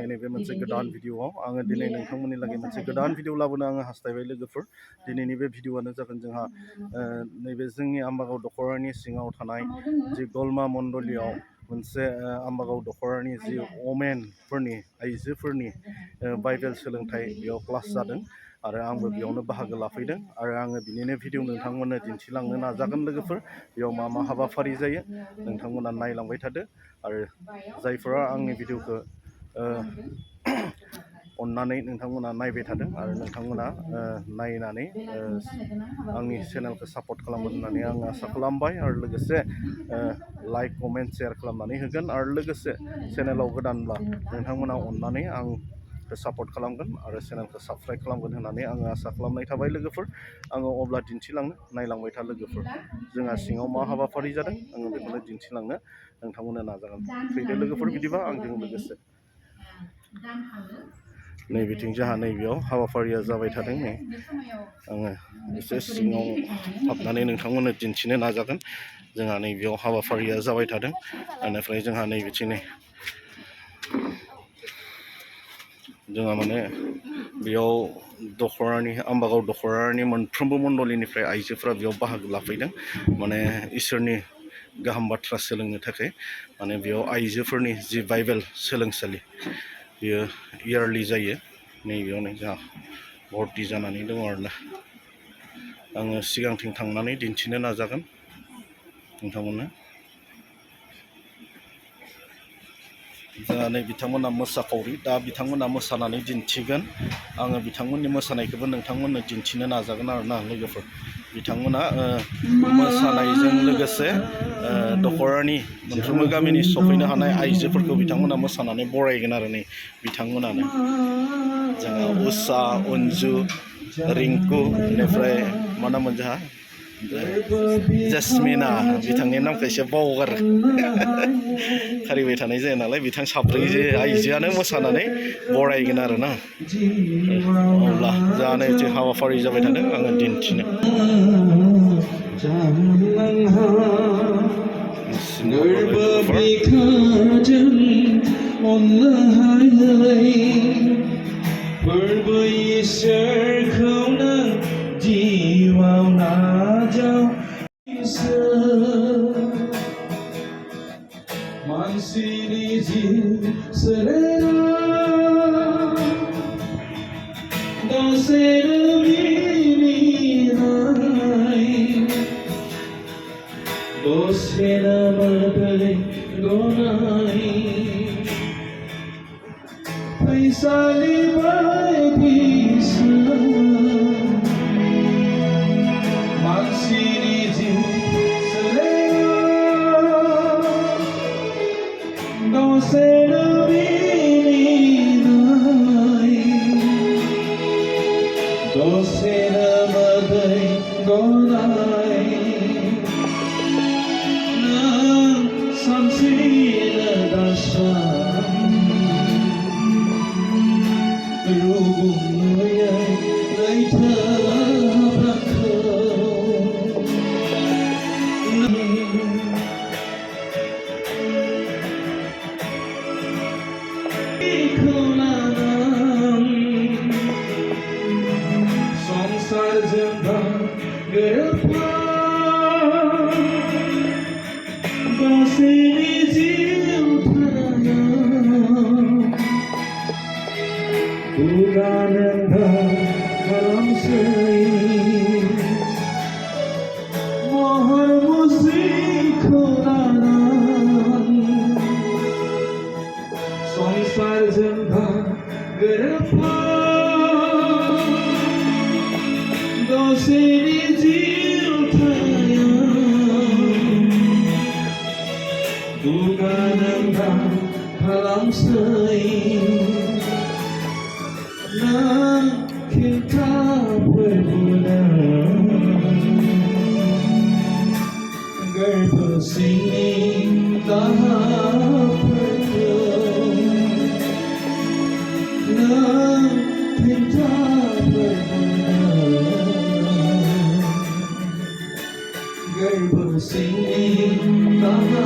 थानाय नैबे मोनसे गोदान भिडिअआव आङो दिनै नोंथांमोननि लागै मोनसे गोदान भिडिअ लाबोनो आङो हास्थायबाय लोगोफोर। दिनैनि बे भिडिअआनो जागोन जोंहा नैबे जोंनि आम्बागाव दख'रानि सिङाव थानाय जि गलमा मण्डलियाव मोनसे आम्बागाव दख'रानि जि अमेनफोरनि आइजोफोरनि बाइबेल सोलोंथाइ बेयाव क्लास जादों आरो आंबो बेयावनो बाहागो लाफैदों आरो आङो बिनिनो भिडिअ नोंथांमोननो दिन्थिलांनो नाजागोन लोगोफोर। बेयाव मा मा हाबाफारि जायो नोंथांमोना नायलांबाय थादो आरो जायफोरा आंनि भिडिअखौ अननानै नोंथांमोना नायबाय थादों आरो नोंथांमोना नायनानै आंनि चेनेलखौ सापर्ट खालामगोन होननानै आं आसा खालामबाय आरो लोगोसे लाइक कमेन्ट शेयार खालामनानै होगोन आरो लोगोसे चेनेलाव गोदानब्ला नोंथांमोना अननानै आंखौ सापर्ट खालामगोन आरो चेनेलखौ साबस्क्राइब खालामगोन होननानै आङो आसा खालामनाय थाबाय लोगोफोर। आङो अब्ला दिन्थिलांनो नायलांबाय था लोगोफोर। जोंहा सिङाव मा हाबाफारि जादों आङो बेखौनो दिन्थिलांनो नोंथांमोननो नाजागोन। फैदो लोगोफोर बिदिबा आंजों लोगोसे। नैबेथिं जोंहा नैबेयाव हाबाफारिया जाबाय थादों नै आङो एसे सिङाव हाबनानै नोंथांमोननो दिन्थिनो नाजागोन। जोंहा नैबेयाव हाबाफारिया जाबाय थादों बेनिफ्राय जोंहा नैबेथिं जोंहा माने बेयाव दख'रानि आम्बागाव दख'रानि मोनफ्रोमबो मण्डलिनिफ्राय आइजोफोरा बेयाव बाहागो लाफैदों माने इसोरनि गाहाम बाथ्रा सोलोंनो थाखाय। माने बेयाव आइजोफोरनि जि बाइबेल सोलोंसालि बेयो इयारलि जायो। नैबेयावनो जोंहा भर्ति जानानै दङ आरोना। आङो सिगांथिं थांनानै दिन्थिनो नाजागोन नोंथांमोननो। जोंहा नै बिथांमोना मोसाखावरि दा बिथांमोना मोसानानै दिन्थिगोन। आङो बिथांमोननि मोसानायखौबो नोंथांमोननो दिन्थिनो नाजागोन आरोना लोगोफोर। बिथांमोना मोसानायजों लोगोसे दख'रानि मोनफ्रोमबो गामिनि सफैनो हानाय आइजोफोरखौ बिथांमोना मोसानानै बरायगोन आरो नै बिथांमोनानो। जोंहा उषा, अन्जु, रिंकु बेनिफ्राय मा नाममोन जोंहा जेसमिना, बिथांनि नामखौ एसे बावगारो खारिबाय थानाय जाया नालाय। बिथां साब्रै आइजोआनो मोसानानै बरायगोन आरोना। अब्ला जोंहा नै हाबाफारि जाबाय थादों आङो दिन्थिनो। फोरबो इसोरखौ नों जिउआव नाजाव मानसिनि जिउ सोलेराव दसेनो मिनिनाय दसेनो मोदै गनाय फैसालि बायदिसो मानसिनि जिउ सोलेराव दसेनो मिनिनाय दसेनो मोदै गनाय नों सानस्रिनो दासा रुगुंयै लैथोफोरखौ लानानै संसारजों गोरोबफा गासैनि जिउ थानायाव खुगानोंगा खालामसै महर मुस्रिखौ लानानै संसारजों गोरोबफा गासैनि जिउ थानायाव खुगानोंगा खालामसै नों खिन्थाफोरखौनो गोरबो सिंनि दाहाफोरखौ नों खिन्थाफोरखौनो गोरबो सिंनि दाहा